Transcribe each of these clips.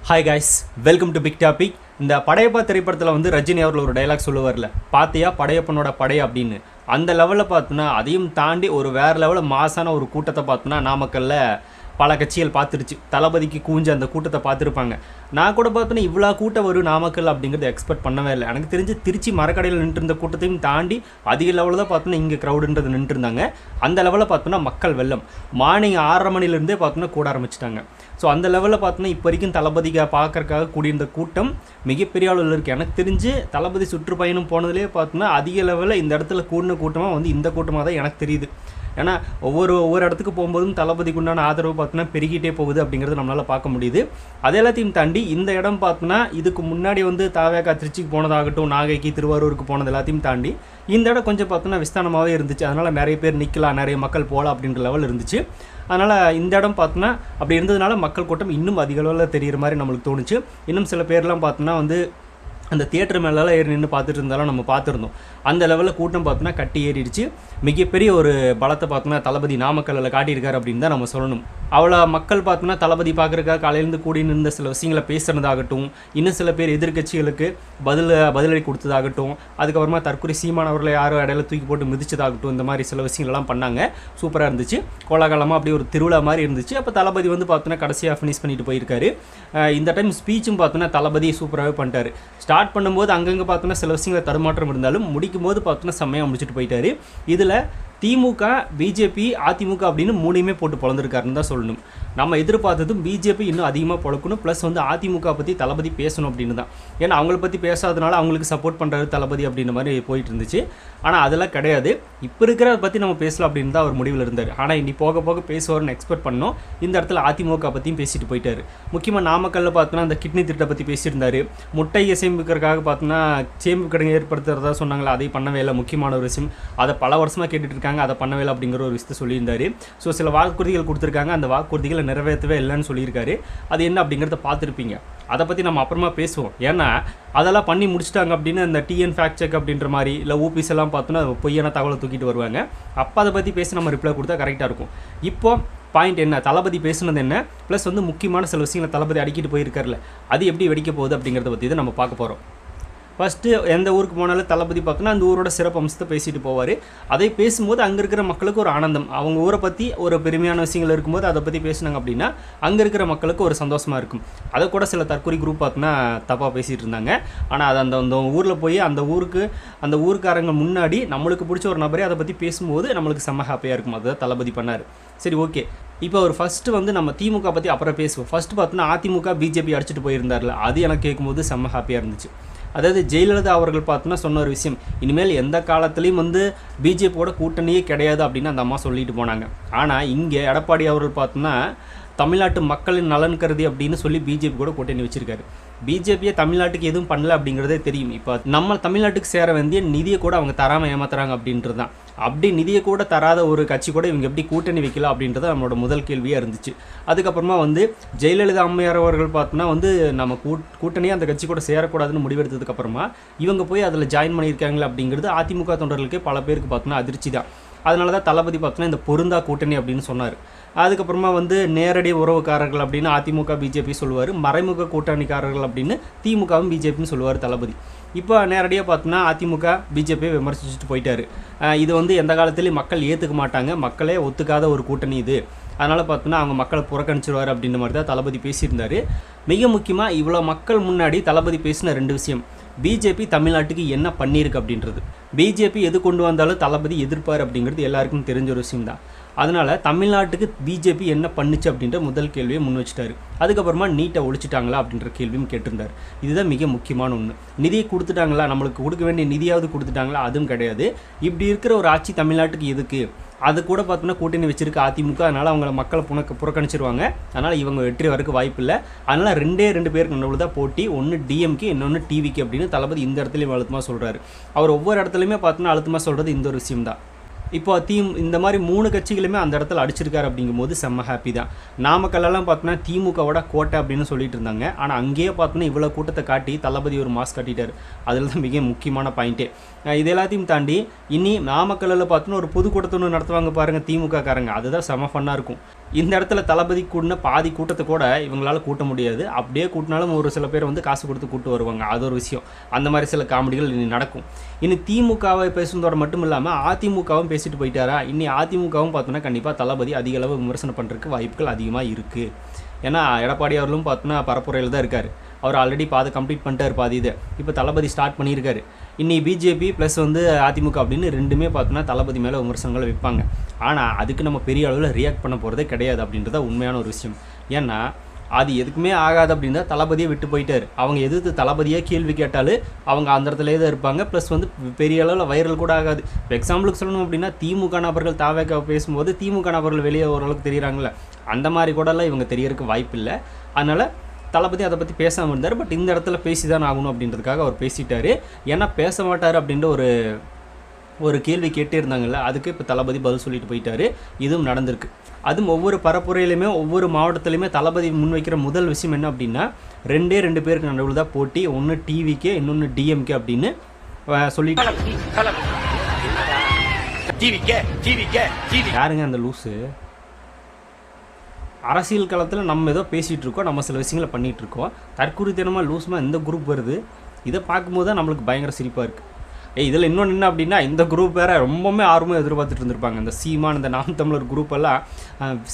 Hi guys, welcome to Big Topic. இந்த படையப்பா திரைப்படத்தில் வந்து ரஜினி அவர்கள் ஒரு டைலாக் சொல்லுவார்ல, பார்த்தியா படையப்பனோட படை அப்படின்னு. அந்த லெவலில் பார்த்தோன்னா அதையும் தாண்டி ஒரு வேறு லெவலில் மாசான ஒரு கூட்டத்தை பார்த்தோன்னா நாமக்கல்ல பல கட்சிகள் பார்த்துருச்சு. தளபதிக்கு கூஞ்சு அந்த கூட்டத்தை பார்த்துருப்பாங்க. நான் கூட பார்த்தோன்னா இவ்வளோ கூட்டம் வரும் நாமக்கல் அப்படிங்கிறத எக்ஸ்பெக்ட் பண்ணவே இல்லை. எனக்கு தெரிஞ்சு திருச்சி மரக்கடையில் நின்றுருந்த கூட்டத்தையும் தாண்டி அதிக லெவலில் தான் பார்த்தோன்னா இங்கே க்ரௌடுன்றது நின்றுருந்தாங்க. அந்த லெவலில் பார்த்தோன்னா மக்கள் வெள்ளம் மார்னிங் 6:30 மணிலேருந்தே பார்த்தோன்னா கூட ஆரம்பிச்சிட்டாங்க. ஸோ அந்த லெவலில் பார்த்தோன்னா இப்போ வரைக்கும் தளபதிக்காக பார்க்கறக்காக கூடியிருந்த கூட்டம் மிகப்பெரிய அளவில் இருக்குது. எனக்கு தெரிஞ்சு தளபதி சுற்றுப்பயணம் போனதுலேயே பார்த்தோன்னா அதிக லெவலில் இந்த இடத்துல கூடின கூட்டமாக வந்து இந்த கூட்டமாக தான் எனக்கு தெரியுது. ஏன்னா ஒவ்வொரு இடத்துக்கு போகும்போதும் தளபதிக்கு உண்டான ஆதரவு பார்த்தோன்னா பெருகிட்டே போகுது அப்படிங்கிறது நம்மளால் பார்க்க முடியுது. அது எல்லாத்தையும் தாண்டி இந்த இடம் பார்த்தோன்னா இதுக்கு முன்னாடி வந்து தாவேக்கா திருச்சிக்கு போனதாகட்டும், நாகைக்கு திருவாரூருக்கு போனது எல்லாத்தையும் தாண்டி இந்த இடம் கொஞ்சம் பார்த்தோன்னா விஸ்தானமாகவே இருந்துச்சு. அதனால் நிறைய பேர் நிற்கலாம், நிறைய மக்கள் போகலாம் அப்படின்ற லெவல் இருந்துச்சு. அதனால் இந்த இடம் பார்த்தோன்னா அப்படி இருந்ததுனால மக்கள் கூட்டம் இன்னும் அதிக அளவில் தெரிகிற மாதிரி நம்மளுக்கு தோணுச்சு. இன்னும் சில பேர்லாம் பார்த்தோன்னா வந்து அந்த தியேட்டர் மேலெல்லாம் ஏறி நின்று பார்த்துட்டு இருந்தாலும் நம்ம பார்த்துருந்தோம். அந்த லெவலில் கூட்டம் பார்த்தோன்னா கட்டி ஏறிடுச்சு. மிகப்பெரிய ஒரு பலத்தை பார்த்தோன்னா தளபதி நாமக்கல்லில் காட்டியிருக்காரு அப்படின்னு தான் நம்ம சொல்லணும். அவ்வளோ மக்கள் பார்த்தோன்னா தளபதி பார்க்குறக்காக காலையிலேருந்து கூடி நின்ற சில விஷயங்களை பேசுகிறதாகட்டும், இன்னும் சில பேர் எதிர்கட்சிகளுக்கு பதிலடி கொடுத்ததாகட்டும், அதுக்கப்புறமா தற்கொலை சீமானவர்களை யாரும் இடையில தூக்கி போட்டு மிதிச்சதாகட்டும், இந்த மாதிரி சில விஷயங்கள்லாம் பண்ணாங்க. சூப்பராக இருந்துச்சு. கோலாகலமாக அப்படியே ஒரு திருவிழா மாதிரி இருந்துச்சு. அப்போ தளபதி வந்து பார்த்தோன்னா கடைசியாக ஃபினிஷ் பண்ணிட்டு போயிருக்காரு. இந்த டைம் ஸ்பீச்சும் பார்த்தோன்னா தளபதி சூப்பராகவே பண்ணிட்டார். ஸ்டார்ட் பண்ணும்போது அங்கங்கே பார்த்தோன்னா சில விஷயங்களை தடுமாற்றம் இருந்தாலும் முடிக்கும் போது பார்த்தோன்னா செம்மையாக முடிச்சுட்டு போயிட்டார். இதில் திமுக, பிஜேபி, அதிமுக அப்படின்னு மூணையுமே போட்டு பொழந்திருக்காருன்னு தான் சொல்லணும். நம்ம எதிர்பார்த்ததும் பிஜேபி இன்னும் அதிகமாக பொழக்கணும், ப்ளஸ் வந்து அதிமுக பற்றி தளபதி பேசணும் அப்படின்னு தான். ஏன்னா அவங்கள பற்றி பேசாதனால அவங்களுக்கு சப்போர்ட் பண்ணுறாரு தளபதி அப்படின்ற மாதிரி போயிட்டு இருந்துச்சு. ஆனால் அதெல்லாம் கிடையாது. இப்போ இருக்கிறத பற்றி நம்ம பேசலாம் அப்படின்னு தான் அவர் முடிவில் இருந்தார். ஆனால் இனி போக போக பேசுவார்னு எக்ஸ்பெக்ட் பண்ணோம். இந்த இடத்துல அதிமுக பற்றியும் பேசிட்டு போயிட்டார். முக்கியமாக நாமக்கல்ல பார்த்தோன்னா அந்த கிட்னி திட்டத்தை பற்றி பேசியிருந்தார். முட்டையை சேமிக்கிறதுக்காக பார்த்தோன்னா சேமிப்பு கடை ஏற்படுத்துறதா சொன்னாங்களா, அதை பண்ணவே இல்லை. முக்கியமான ஒரு விஷயம், அதை பல வருஷமாக கேட்டுட்டு இருக்காங்க, அதை பண்ணவே இல்லை அப்படிங்கிற ஒரு விஷயத்தை சொல்லியிருந்தார். ஸோ சில வாக்குறுதிகள் கொடுத்துருக்காங்க, அந்த வாக்குறுதிகளை நிறைவேற்றவே இல்லைன்னு சொல்லியிருக்காரு. அது என்ன அப்படிங்கிறத பார்த்துருப்பீங்க. அதை பற்றி நம்ம அப்புறமா பேசுவோம். ஏன்னா அதெல்லாம் பண்ணி முடிச்சிட்டாங்க அப்படின்னு அந்த டிஎன் ஃபேக்ட் செக் அப்படின்ற மாதிரி இல்லை ஊபிஸ் எல்லாம் பார்த்தோன்னா பொய்யான தகவலை தூக்கிட்டு வருவாங்க. அப்போ அதை பற்றி பேசி நம்ம ரிப்ளை கொடுத்தா கரெக்டாக இருக்கும். இப்போ பாயிண்ட் என்ன, தளபதி பேசுனது என்ன, ப்ளஸ் வந்து முக்கியமான சில விஷயங்களை தளபதி அடிக்கிட்டு போயிருக்காருல, அது எப்படி வெடிக்க போகுது அப்படிங்கிறத பற்றி தான் நம்ம பார்க்க போகிறோம். ஃபஸ்ட்டு எந்த ஊருக்கு போனாலும் தளபதி பார்த்தோன்னா அந்த ஊரோட சிறப்பு அம்சத்தை பேசிட்டு போவார். அதை பேசும்போது அங்கே இருக்கிற மக்களுக்கு ஒரு ஆனந்தம், அவங்க ஊரை பற்றி ஒரு பெருமையான விஷயங்கள் இருக்கும்போது அதை பற்றி பேசினாங்க அப்படின்னா அங்கே இருக்கிற மக்களுக்கு ஒரு சந்தோஷமாக இருக்கும். அதை கூட சில தற்கொலை குரூப் பார்த்தோன்னா தப்பாக பேசிகிட்டு இருந்தாங்க. ஆனால் அது அந்த ஊரில் போய் அந்த ஊருக்காரங்க முன்னாடி நம்மளுக்கு பிடிச்ச ஒரு நபரே அதை பற்றி பேசும்போது நம்மளுக்கு செம்ம ஹாப்பியாக இருக்கும். அதுதான் தளபதி பண்ணார். சரி, ஓகே. இப்போ ஒரு ஃபஸ்ட்டு வந்து நம்ம திமுக பற்றி அப்புறம் பேசுவோம். ஃபஸ்ட்டு பார்த்தோன்னா அதிமுக பிஜேபி அடிச்சுட்டு போயிருந்தார்ல, அது எனக்கு கேட்கும்போது செம்ம ஹாப்பியாக இருந்துச்சு. அதாவது ஜெயலலிதா அவர்கள் பார்த்தோன்னா சொன்ன ஒரு விஷயம், இனிமேல் எந்த காலத்துலேயும் வந்து பிஜேபியோட கூட்டணியே கிடையாது அப்படின்னு அந்த அம்மா சொல்லிட்டு போனாங்க. ஆனால் இங்கே எடப்பாடி அவர்கள் பார்த்தோன்னா தமிழ்நாட்டு மக்களின் நலன் கருதி அப்படின்னு சொல்லி பிஜேபி கூட கூட்டணி வச்சுருக்காரு. பிஜேபியை தமிழ்நாட்டுக்கு எதுவும் பண்ணல அப்படிங்கிறதே தெரியும். இப்போ நம்ம தமிழ்நாட்டுக்கு சேர வேண்டிய நிதியை கூட அவங்க தராமல் ஏமாத்துறாங்க அப்படின்றது தான். அப்படி நிதியை கூட தராத ஒரு கட்சி கூட இவங்க எப்படி கூட்டணி வைக்கல அப்படின்றது நம்மளோட முதல் கேள்வியாக இருந்துச்சு. அதுக்கப்புறமா வந்து ஜெயலலிதா அம்மையார் அவர்கள் பார்த்தோன்னா வந்து நம்ம கூட்டணியே அந்த கட்சி கூட சேரக்கூடாதுன்னு முடிவெடுத்ததுக்கப்புறமா இவங்க போய் அதில் ஜாயின் பண்ணியிருக்காங்களே அப்படிங்கிறது அதிமுக தொண்டர்களுக்கே பல பேருக்கு பார்த்தோன்னா அதிர்ச்சி தான். அதனால தான் தளபதி பார்த்தோன்னா இந்த பொருந்தா கூட்டணி அப்படின்னு சொன்னார். அதுக்கப்புறமா வந்து நேரடி உறவுக்காரர்கள் அப்படின்னு அதிமுக பிஜேபி சொல்லுவார், மறைமுக கூட்டணிக்காரர்கள் அப்படின்னு திமுகவும் பிஜேபின்னு சொல்லுவார் தளபதி. இப்போ நேரடியாக பார்த்தோன்னா அதிமுக பிஜேபியை விமர்சிச்சுட்டு போயிட்டார். இது வந்து எந்த காலத்துலேயும் மக்கள் ஏற்றுக்க மாட்டாங்க, மக்களே ஒத்துக்காத ஒரு கூட்டணி இது, அதனால் பார்த்தோன்னா அவங்க மக்களை புறக்கணிச்சிருவார் அப்படின்ற மாதிரி தான் தளபதி பேசியிருந்தார். மிக முக்கியமாக இவ்வளோ மக்கள் முன்னாடி தளபதி பேசின 2 விஷயம், பிஜேபி தமிழ்நாட்டுக்கு என்ன பண்ணியிருக்கு அப்படின்றது. பிஜேபி எது கொண்டு வந்தாலும் தளபதி எதிர்ப்பார் அப்படிங்கிறது எல்லாருக்கும் தெரிஞ்ச ஒரு விஷயம் தான். அதனால் தமிழ்நாட்டுக்கு பிஜேபி என்ன பண்ணுச்சு அப்படின்ற முதல் கேள்வியை முன் வச்சுட்டாரு. அதுக்கப்புறமா நீட்டை ஒழிச்சிட்டாங்களா அப்படின்ற கேள்வியும் கேட்டிருந்தார். இதுதான் மிக முக்கியமான ஒன்று. நிதியை கொடுத்துட்டாங்களா, நம்மளுக்கு கொடுக்க வேண்டிய நிதியாவது கொடுத்துட்டாங்களா, அதுவும் கிடையாது. இப்படி இருக்கிற ஒரு ஆட்சி தமிழ்நாட்டுக்கு எதுக்கு, அது கூட பார்த்தோன்னா கூட்டணி வச்சிருக்க அதிமுக, அதனால் அவங்கள மக்களை புறக்கணிச்சிருவாங்க. அதனால் இவங்க வெற்றி வரக்கு வாய்ப்பு இல்லை. அதனால் 2 பேருக்கு நடுவில் தான் போட்டி, ஒன்று டிஎம்கே இன்னொன்று டிவிக்கு அப்படின்னு தளபதி இந்த இடத்துலையும் அழுத்தமாக சொல்கிறாரு. அவர் ஒவ்வொரு இடத்துலையுமே பார்த்தோன்னா அழுத்தமாக சொல்கிறது இந்த ஒரு விஷயம் தான். இப்போ இந்த மாதிரி 3 கட்சிகளுமே அந்த இடத்துல அடிச்சிருக்காரு அப்படிங்கும்போது செம்ம ஹாப்பி தான். நாமக்கல்லாம் பார்த்தோன்னா திமுகவோட கோட்டை அப்படின்னு சொல்லிட்டு இருந்தாங்க. ஆனால் அங்கேயே பார்த்தோன்னா இவ்வளோ கூட்டத்தை காட்டி தளபதி ஒரு மாஸ்க் காட்டிட்டார். அதில் தான் மிக முக்கியமான பாயிண்ட்டே. இது எல்லாத்தையும் தாண்டி இனி நாமக்கல்லில் பார்த்தோன்னா ஒரு பொதுக்கூட்டத்தை ஒன்று நடத்துவாங்க பாருங்கள் திமுக காரங்க, அதுதான் செம்ம ஃபன்னாக இருக்கும். இந்த இடத்துல தளபதி கூட்டின பாதி கூட்டத்தை கூட இவங்களால கூட்ட முடியாது. அப்படியே கூட்டினாலும் ஒரு சில பேர் வந்து காசு கொடுத்து கூட்டு வருவாங்க. அது ஒரு விஷயம். அந்த மாதிரி சில காமெடிகள் இனி நடக்கும். இனி திமுகவை பேசுனதோட மட்டும் இல்லாமல் அதிமுகவும் பேசிட்டு போயிட்டாரா, இனி அதிமுகவும் பார்த்தோன்னா கண்டிப்பாக தளபதி அதிக அளவு விமர்சனம் பண்ணுறதுக்கு வாய்ப்புகள் அதிகமாக இருக்குது. ஏன்னா எடப்பாடி அவர்களும் பார்த்தோன்னா பரப்புரையில் தான் இருக்கார். அவர் ஆல்ரெடி பாதி கம்ப்ளீட் பண்ணிட்டார் பாதி இது. இப்போ தளபதி ஸ்டார்ட் பண்ணியிருக்காரு. இன்னி பிஜேபி ப்ளஸ் வந்து அதிமுக அப்படின்னு ரெண்டுமே பார்த்தோன்னா தளபதி மேலே விமர்சனங்கள் வைப்பாங்க. ஆனால் அதுக்கு நம்ம பெரிய அளவில் ரியாக்ட் பண்ண போகிறதே கிடையாது அப்படின்றத உண்மையான ஒரு விஷயம். ஏன்னா அது எதுக்குமே ஆகாது அப்படின்னா தளபதியை விட்டு போயிட்டார். அவங்க எதிர்த்து தளபதியாக கேள்வி கேட்டாலும் அவங்க அந்த இடத்துலேயே தான் இருப்பாங்க. ப்ளஸ் வந்து பெரிய அளவில் வைரல் கூட ஆகாது. இப்போ எக்ஸாம்பிளுக்கு சொல்லணும் அப்படின்னா திமுக நபர்கள் தாவேக பேசும்போது திமுக நபர்கள் வெளியே ஓரளவுக்கு தெரியுறாங்களே, அந்த மாதிரி கூடலாம் இவங்க தெரியறதுக்கு வாய்ப்பு இல்லை. அதனால் தளபதி அதை பற்றி பேசாமல் இருந்தார். பட் இந்த இடத்துல பேசி தான் ஆகணும் அப்படின்றதுக்காக அவர் பேசிட்டார். ஏன்னா பேச மாட்டார் அப்படின்ற ஒரு கேள்வி கேட்டே இருந்தாங்கல்ல, அதுக்கு இப்போ தளபதி பதில் சொல்லிட்டு போயிட்டார். இதுவும் நடந்திருக்கு. அதுவும் ஒவ்வொரு பரப்புரையிலுமே ஒவ்வொரு மாவட்டத்துலையுமே தளபதி முன்வைக்கிற முதல் விஷயம் என்ன அப்படின்னா, ரெண்டு பேருக்கு நடுவில் தான் போட்டி. ஒன்று டிவிக்கே, இன்னொன்று டிஎம்கே அப்படின்னு சொல்லிட்டு யாருங்க அந்த லூஸு? அரசியல் களத்தில் நம்ம ஏதோ பேசிகிட்டு இருக்கோம், நம்ம சில விஷயங்களை பண்ணிகிட்ருக்கோம். தற்குறித்தனமாக லூஸ்மாக இந்த குரூப் வருது. இதை பார்க்கும்போது தான் நம்மளுக்கு பயங்கர சிரிப்பாக இருக்குது. இதில் இன்னொன்று என்ன அப்படின்னா, இந்த குரூப் வேறு ரொம்பவுமே ஆர்வமாக எதிர்பார்த்துட்டு இருந்திருப்பாங்க. இந்த சீமான், இந்த நாம் தமிழர் குரூப்பெல்லாம்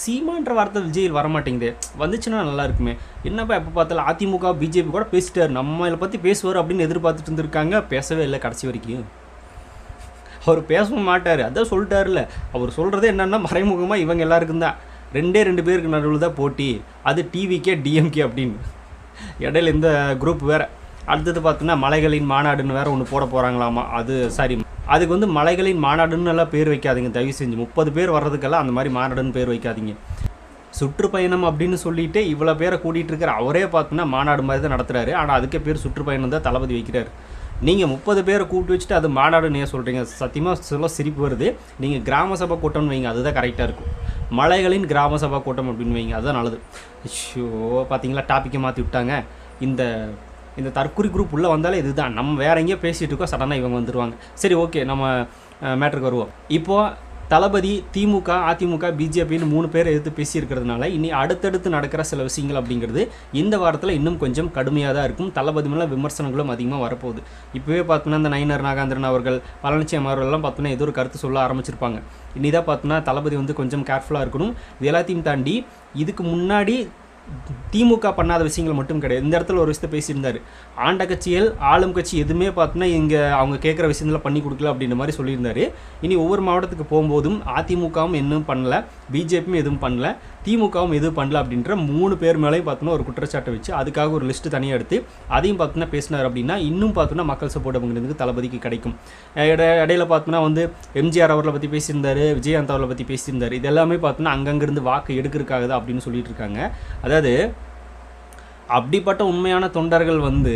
சீமான்ற வார்த்தை விஜயில் வரமாட்டேங்குது, வந்துச்சுன்னா நல்லா இருக்குமே. என்னப்பா எப்போ பார்த்தாலும் அதிமுக பிஜேபி கூட பேசிட்டார், நம்ம இதை பற்றி பேசுவார் அப்படின்னு எதிர்பார்த்துட்டு இருந்திருக்காங்க. பேசவே இல்லை கடைசி வரைக்கும். அவர் பேசவும் மாட்டார், அதான் சொல்லிட்டார்ல. அவர் சொல்கிறதே என்னென்னா மறைமுகமாக இவங்க எல்லாருக்கும் தான் ரெண்டு பேருக்கு நடுவில் தான் போட்டி. அது டிவிக்கே டிஎம்கே அப்படின்னு. இடையில இந்த குரூப் வேறு. அடுத்தது பார்த்தோன்னா மலைகளின் மாநாடுன்னு வேறு ஒன்று போட போகிறாங்களாமா. அதுக்கு வந்து மலைகளின் மாநாடுன்னு எல்லாம் பேர் வைக்காதீங்க தயவு செஞ்சு. 30 பேர் வர்றதுக்கெல்லாம் அந்த மாதிரி மாநாடுன்னு பேர் வைக்காதீங்க. சுற்றுப்பயணம் அப்படின்னு சொல்லிட்டு இவ்வளோ பேரை கூட்டிகிட்டு இருக்கிற அவரே பார்த்தோன்னா மாநாடு மாதிரி தான் நடத்துகிறாரு. ஆனால் அதுக்கே பேர் சுற்றுப்பயணம் தான் தளபதி வைக்கிறார். நீங்கள் 30 பேரை கூப்பிட்டு வச்சுட்டு அது மாநாடுன்னு ஏன் சொல்கிறீங்க? சத்தியமாக சொல்ல சிரிப்பு வருது. நீங்கள் கிராம சபை கூட்டம்னு வைங்க, அதுதான் கரெக்டாக இருக்கும். மலைகளின் கிராம சபா கூட்டம் அப்படின்னு வைங்க, அதுதான் நல்லது. ஷோ பார்த்தீங்களா, டாப்பிக்கை மாற்றி விட்டாங்க. இந்த தற்குறி குரூப் உள்ளே வந்தாலே இதுதான். நம்ம வேற எங்கேயோ பேசிகிட்டு இருக்கோம், சடனாக இவங்க வந்துடுவாங்க. சரி, ஓகே, நம்ம மேட்ருக்கு வருவோம். இப்போது தளபதி திமுக, அதிமுக, பிஜேபின்னு 3 பேரை எதிர்த்து பேசியிருக்கிறதுனால இனி அடுத்தடுத்து நடக்கிற சில விஷயங்கள் அப்படிங்கிறது இந்த வாரத்தில் இன்னும் கொஞ்சம் கடுமையாக தான் இருக்கும். தளபதி மேலே விமர்சனங்களும் அதிகமாக வரப்போகுது. இப்போவே பார்த்தோன்னா இந்த நயினார் நாகேந்திரன் அவர்கள், பழனிசாமி அவர்கள்லாம் பார்த்தோன்னா ஏதோ ஒரு கருத்து சொல்ல ஆரம்பிச்சிருப்பாங்க. இனி தான் பார்த்தோன்னா தளபதி வந்து கொஞ்சம் கேர்ஃபுல்லாக இருக்கணும். இது எல்லாத்தையும் தாண்டி இதுக்கு முன்னாடி திமுக பண்ணாத விஷயங்கள் மட்டும் கிடையாது. இந்த இடத்துல ஒரு விஷயத்தை பேசியிருந்தார். ஆண்ட கட்சிகள், ஆளும் கட்சி எதுவுமே பார்த்தோன்னா இங்கே அவங்க கேட்குற விஷயத்தில் பண்ணி கொடுக்கல அப்படின்ற மாதிரி சொல்லியிருந்தார். இனி ஒவ்வொரு மாவட்டத்துக்கு போகும்போதும் அதிமுகவும் இன்னும் பண்ணல, பிஜேபியும் எதுவும் பண்ணல, திமுகவும் எதுவும் பண்ணல அப்படின்ற 3 பேர் மேலேயும் பார்த்தோன்னா ஒரு குற்றச்சாட்டை வச்சு அதுக்காக ஒரு லிஸ்ட்டு தனியாக எடுத்து அதையும் பார்த்தோன்னா பேசினார். அப்படின்னா இன்னும் பார்த்தோன்னா மக்கள் சப்போர்ட் அப்படிங்கிறதுக்கு தளபதிக்கு கிடைக்கும். இடையில பார்த்தோன்னா வந்து எம்ஜிஆர் அவர்களை பற்றி பேசியிருந்தார், விஜயகாந்த் அவர்களை பற்றி பேசியிருந்தார். இது எல்லாமே பார்த்தோன்னா அங்கங்கிருந்து வாக்கு எடுக்கிறதுக்காக தான் அப்படின்னு சொல்லிட்டு இருக்காங்க. அதாவது அப்படிப்பட்ட உண்மையான தொண்டர்கள் வந்து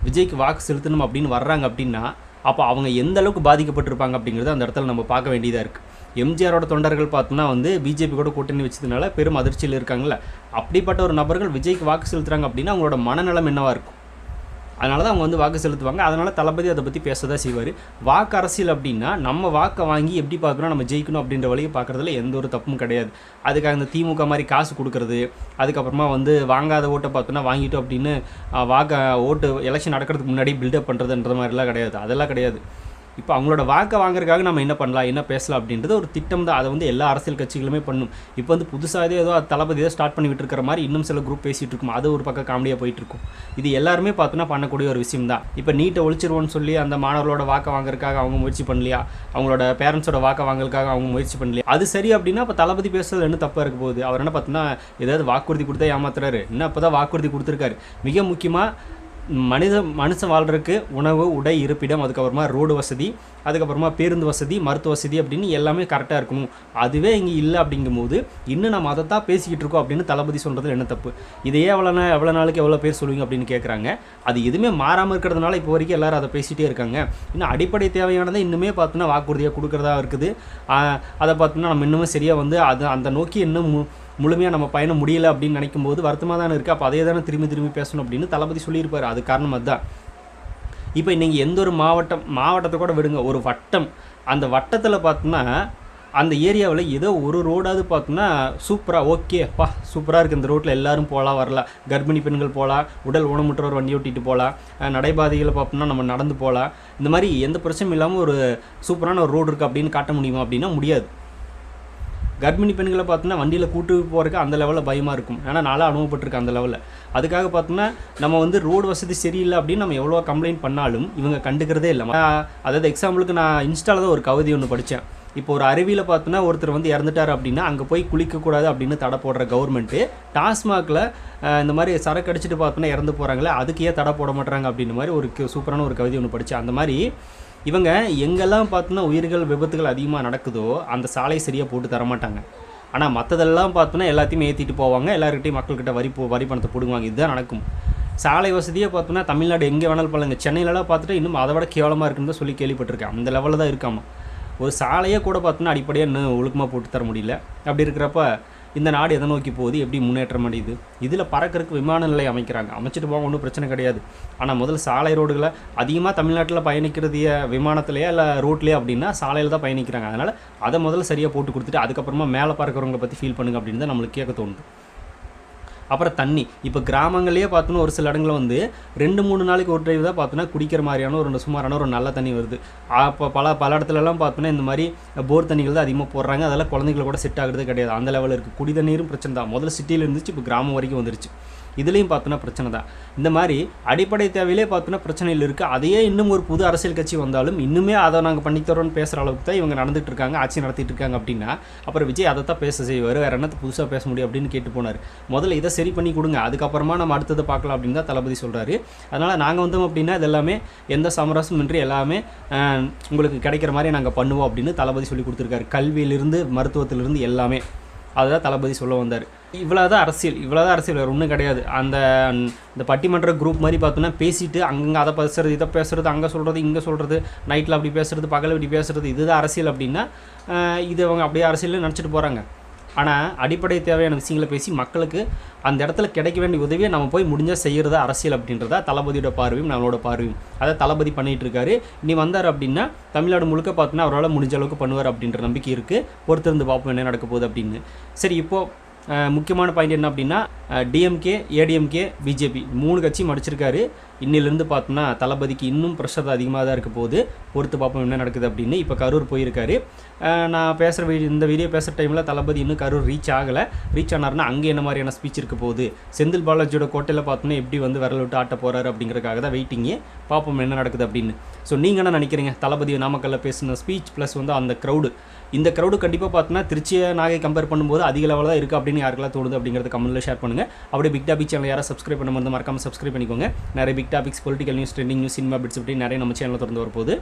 விஜய்க்கு வாக்கு செலுத்தணும் அப்படின்னு வர்றாங்க அப்படின்னா அப்போ அவங்க எந்த அளவுக்கு பாதிக்கப்பட்டிருப்பாங்க அப்படிங்கிறது அந்த இடத்துல நம்ம பார்க்க வேண்டியதாக இருக்குது. எம்ஜிஆரோட தொண்டர்கள் பார்த்தோன்னா வந்து பிஜேபி கூட கூட்டணி வச்சதுனால பெரும் அதிர்ச்சியில் இருக்காங்கல்ல, அப்படிப்பட்ட ஒரு நபர்கள் விஜய்க்கு வாக்கு செலுத்துகிறாங்க அப்படின்னா அவங்களோட மனநலம் என்னவாக இருக்கும்? அதனால தான் அவங்க வந்து வாக்கு செலுத்துவாங்க. அதனால் தளபதி அதை பற்றி பேச தான் செய்வார். வாக்கு அரசியல் அப்படின்னா நம்ம வாக்கை வாங்கி எப்படி பார்க்கணும், நம்ம ஜெயிக்கணும் அப்படின்ற வழியை பார்க்குறதுல எந்த ஒரு தப்பும் கிடையாது. அதுக்காக இந்த திமுக மாதிரி காசு கொடுக்குறது, அதுக்கப்புறமா வந்து வாங்காத ஓட்டை பார்த்தோன்னா வாங்கிட்டோம் அப்படின்னு ஓட்டு எலெக்ஷன் நடக்கிறதுக்கு முன்னாடி பில்டப் பண்ணுறதுன்ற மாதிரிலாம் கிடையாது. அதெல்லாம் கிடையாது. இப்போ அவங்களோட வாக்கை வாங்குறதுக்காக நம்ம என்ன பண்ணலாம், என்ன பேசலாம் அப்படின்றது ஒரு திட்டம் தான். அதை வந்து எல்லா அரசியல் கட்சிகளுமே பண்ணும். இப்போ வந்து புதுசாக ஏதோ தளபதி ஏதோ ஸ்டார்ட் பண்ணி விட்டுருக்கிற மாதிரி இன்னும் சில குரூப் பேசிகிட்டு இருக்கும். அது ஒரு பக்கம் காமெடியாக போயிட்டுருக்கும். இது எல்லாருமே பார்த்தோன்னா பண்ணக்கூடிய ஒரு விஷயம் தான். இப்போ நீட்டை ஒழிச்சிருவோன்னு சொல்லி அந்த மாணவர்களோட வாக்கை வாங்குறதுக்காக அவங்க முயற்சி பண்ணலையா, அவங்களோட பேரண்ட்ஸோட வாக்கை வாங்குறதுக்காக அவங்க முயற்சி பண்ணலையா, அது சரி அப்படின்னா இப்போ தளபதி பேசுறது என்ன தப்பாக இருக்க போகுது? அவர் என்ன பார்த்தோன்னா ஏதாவது வாக்குறுதி கொடுத்தா ஏமாத்துறாரு. இன்னும் அப்போ தான் வாக்குறுதி கொடுத்துருக்காரு. மிக முக்கியமாக மனுஷன் வாழ்கிறதுக்கு உணவு, உடை, இருப்பிடம், அதுக்கப்புறமா ரோடு வசதி, அதுக்கப்புறமா பேருந்து வசதி, மருத்துவ வசதி அப்படின்னு எல்லாமே கரெக்டாக இருக்கணும். அதுவே இங்கே இல்லை அப்படிங்கும்போது இன்னும் நம்ம அதை தான் பேசிக்கிட்டு இருக்கோம் அப்படின்னு தளபதி சொல்கிறது என்ன தப்பு? இதையே எவ்வளோ நாளுக்கு எவ்வளோ பேர் சொல்லுவீங்க அப்படின்னு கேட்குறாங்க. அது எதுவுமே மாறாமல் இருக்கிறதுனால இப்போ வரைக்கும் எல்லோரும் அதை பேசிகிட்டே இருக்காங்க. இன்னும் அடிப்படை தேவையானதை இன்னுமே பார்த்தோன்னா வாக்குறுதியாக கொடுக்குறதா இருக்குது. அதை பார்த்தோன்னா நம்ம இன்னுமே சரியாக வந்து அந்த நோக்கி இன்னும் முழுமையாக நம்ம பயணம் முடியலை அப்படின்னு நினைக்கும் போது வருத்தமாக தானே இருக்குது. அப்போ அதே தானே திரும்பி பேசணும் அப்படின்னு தளபதி சொல்லியிருப்பார். அது காரணம் அதுதான். இப்போ நீங்கள் எந்த ஒரு மாவட்டத்தை கூட விடுங்க, ஒரு வட்டம், அந்த வட்டத்தில் பார்த்தோன்னா அந்த ஏரியாவில் ஏதோ ஒரு ரோடாவது பார்த்தோன்னா சூப்பராக ஓகேப்பா சூப்பராக இருக்குது, இந்த ரோட்டில் எல்லோரும் போகலாம் வரலாம், கர்ப்பிணி பெண்கள் போகலாம், உடல் ஊனமுற்றவர் வண்டி ஓட்டிகிட்டு போகலாம், நடைபாதைகளை பார்த்தோம்னா நம்ம நடந்து போகலாம், இந்த மாதிரி எந்த பிரச்சனையும் இல்லாமல் ஒரு சூப்பரான ஒரு ரோடு இருக்குது அப்படின்னு காட்ட முடியுமா அப்படின்னா முடியாது. கர்ப்பிணி பெண்களை பார்த்தோன்னா வண்டியில் கூட்டு போகிறதுக்கு அந்த லெவலில் பயமாக இருக்கும். ஏன்னா நாளாக அனுபவப்பட்டிருக்கேன் அந்த லெவலில். அதுக்காக பார்த்தோம்னா நம்ம வந்து ரோடு வசதி சரியில்லை அப்படின்னு நம்ம எவ்வளோ கம்ப்ளைண்ட் பண்ணாலும் இவங்க கண்டுக்கிறதே இல்லை. அதாவது எக்ஸாம்பிளுக்கு நான் இன்ஸ்டாவில் தான் ஒரு கவிதை ஒன்று படித்தேன். இப்போ ஒரு அருவியில் பார்த்தோன்னா ஒருத்தர் வந்து இறந்துட்டார் அப்படின்னா அங்கே போய் குளிக்கக்கூடாது அப்படின்னு தடை போடுற கவர்மெண்ட்டு டாஸ்மாகில் இந்த மாதிரி சரக்கு அடிச்சுட்டு பார்த்தோன்னா இறந்து போகிறாங்களே அதுக்கு ஏன் தடை போட மாட்டாங்க அப்படின்னு மாதிரி ஒரு சூப்பரான ஒரு கவிதை ஒன்று படித்தேன். அந்த மாதிரி இவங்க எங்கெல்லாம் பார்த்தோன்னா உயிர்கள் விபத்துகள் அதிகமாக நடக்குதோ அந்த சாலை சரியாக போட்டு தரமாட்டாங்க. ஆனால் மற்றதெல்லாம் பார்த்தோன்னா எல்லாத்தையும் ஏற்றிட்டு போவாங்க, எல்லாருக்கிட்டையும் மக்கள்கிட்ட வரி பணத்தை போடுவாங்க. இதுதான் நடக்கும். சாலை வசதியை பார்த்தோன்னா தமிழ்நாடு எங்கே வேணாலும் பாருங்க, சென்னையிலலாம் பார்த்துட்டு இன்னும் அதை விட கேவலமாக இருக்குன்னு தான் சொல்லி கேள்விப்பட்டிருக்கேன். அந்த லெவலில் தான் இருக்காமா. ஒரு சாலையே கூட பார்த்தோன்னா அடிப்படையாக இன்னும் ஒழுக்கமாக போட்டு தர முடியல. அப்படி இருக்கிறப்ப இந்த நாடு எதை நோக்கி போகுது, எப்படி முன்னேற்றம் அடையுது? இதில் பறக்கிறதுக்கு விமான நிலையம் அமைக்கிறாங்க, அமைச்சிட்டு போக ஒன்றும் பிரச்சனை கிடையாது. ஆனால் முதல்ல சாலை ரோடுகளை அதிகமாக தமிழ்நாட்டில் பயணிக்கிறது விமானத்துலையா இல்லை ரோட்லேயே அப்படின்னா சாலையில் தான் பயணிக்கிறாங்க. அதனால் அதை முதல்ல சரியாக போட்டு கொடுத்துட்டு அதுக்கப்புறமா மேலே பறக்கிறவங்களை பற்றி ஃபீல் பண்ணுங்க அப்படின்னு தான் நம்மளுக்கு கேட்க தோணுது. அப்புறம் தண்ணி, இப்போ கிராமங்கள்லேயே பார்த்தோன்னா ஒரு சில இடங்களில் வந்து 2-3 நாளைக்கு ஒரு டைம் தான் பார்த்தோன்னா குடிக்கிற மாதிரியான ஒரு சுமாரான ஒரு நல்ல தண்ணி வருது. அப்போ பல இடத்துலலாம் பார்த்தோன்னா இந்த மாதிரி போர் தண்ணிகள் தான் அதிகமாக போடுறாங்க. அதெல்லாம் குழந்தைங்களை கூட செட் ஆகுறது கிடையாது. அந்த லெவலில் இருக்குது. குடி தண்ணீரும் பிரச்சனை தான். முதல்ல சிட்டியில் இருந்துச்சு, இப்போ கிராமம் வரைக்கும் வந்துருச்சு. இதுலேயும் பார்த்தோன்னா பிரச்சனை தான். இந்த மாதிரி அடிப்படை தேவையிலே பார்த்தோன்னா பிரச்சனைகள் இருக்குது. அதையே இன்னும் ஒரு புது அரசியல் கட்சி வந்தாலும் இன்னுமே அதை நாங்கள் பண்ணித்தரோன்னு பேசுகிற அளவுக்கு தான் இவங்க நடந்துகிட்டு இருக்காங்க, ஆட்சி நடத்திட்டு இருக்காங்க. அப்படின்னா அப்புறம் விஜய் அதை தான் பேச செய்வார், வேறு என்னத்தை புதுசாக பேச முடியும் அப்படின்னு கேட்டு போனார். முதல்ல இதை சரி பண்ணி கொடுங்க, அதுக்கப்புறமா நம்ம அடுத்ததை பார்க்கலாம் அப்படின்னு தான் தளபதி சொல்கிறாரு. அதனால் நாங்கள் வந்தோம் அப்படின்னா இது எல்லாமே எந்த சமரசமும் இன்றி எல்லாமே உங்களுக்கு கிடைக்கிற மாதிரி நாங்கள் பண்ணுவோம் அப்படின்னு தளபதி சொல்லி கொடுத்துருக்காரு. கல்வியிலிருந்து மருத்துவத்திலிருந்து எல்லாமே அதுதான் தளபதி சொல்ல வந்தார். இவ்வளோதான் அரசியல் வேறு ஒன்றும் கிடையாது. இந்த பட்டிமன்ற குரூப் மாதிரி பார்த்தோன்னா பேசிட்டு அங்கங்கே அதை பேசுறது இதை பேசுகிறது, அங்கே சொல்கிறது இங்கே சொல்கிறது, நைட்டில் அப்படி பேசுகிறது பகல் இப்படி பேசுகிறது, இதுதான் அரசியல் அப்படின்னா இது அவங்க அப்படியே அரசியல் நினச்சிட்டு போகிறாங்க. ஆனால் அடிப்படை தேவையான விஷயங்களை பேசி மக்களுக்கு அந்த இடத்துல கிடைக்க வேண்டிய உதவியை நம்ம போய் முடிஞ்சால் செய்கிறதா அரசியல் அப்படின்றதா தளபதியோட பார்வையும் நம்மளோட பார்வையும். அதை தளபதி பண்ணிகிட்டு இருக்காரு. இனி வந்தார் அப்படின்னா தமிழ்நாடு முழுக்க பார்த்தோன்னா அவரால் முடிஞ்ச அளவுக்கு பண்ணுவார் அப்படின்ற நம்பிக்கை இருக்குது. பொறுத்திருந்து பார்ப்போம் என்ன நடக்க போகுது அப்படின்னு. சரி, இப்போது முக்கியமான பாயிண்ட் என்ன அப்படின்னா டிஎம்கே, ஏடிஎம்கே, பிஜேபி 3 கட்சி மடிச்சிருக்காரு. இன்னிலிருந்து பார்த்தோம்னா தளபதிக்கு இன்னும் ப்ரெஷர் அதிகமாக தான் இருக்க போகுது. பொறுத்து பார்ப்போம் என்ன நடக்குது அப்படின்னு. இப்போ கரூர் போயிருக்காரு. நான் பேசுகிற இந்த வீடியோ பேசுகிற டைமில் தளபதி இன்னும் கரூர் ரீச் ஆகலை. ரீச் ஆனார்னா அங்கே என்ன மாதிரியான ஸ்பீச் இருக்க போகுது, செந்தில் பாலாஜியோட கோட்டையில் பார்த்தோன்னா எப்படி வந்து விரல் விட்டு ஆட்ட போகிறாரு அப்படிங்கிறதுக்காக தான் வெயிட்டிங்கே. பார்ப்போம் என்ன நடக்குது அப்படின்னு. ஸோ நீங்கள் என்ன நினைக்கிறீங்க? தளபதி நாமக்கல்ல பேசின ஸ்பீச் ப்ளஸ் வந்து அந்த க்ரௌடு, இந்த க்ரௌடு கண்டிப்பாக பார்த்தோன்னா திருச்சியை நாகை கம்பேர் பண்ணும்போது அதிக லெவலில் தான் இருக்குது அப்படின்னு யாருக்கெல்லாம் தோணுது அப்படிங்கிறது கமெண்ட்டில் ஷேர் பண்ணுங்கள். அப்படியே பிக் டாபிக் சேனல் யாராவது சப்ஸ்கிரைப் பண்ண மறக்காமல் சப்ஸ்கிரைப் பண்ணிக்கோங்க. நிறைய big topics, political news, trending news, cinema bits இப்படி நிறைய நம்ம சேனலில் திறந்து வரப்போகுது.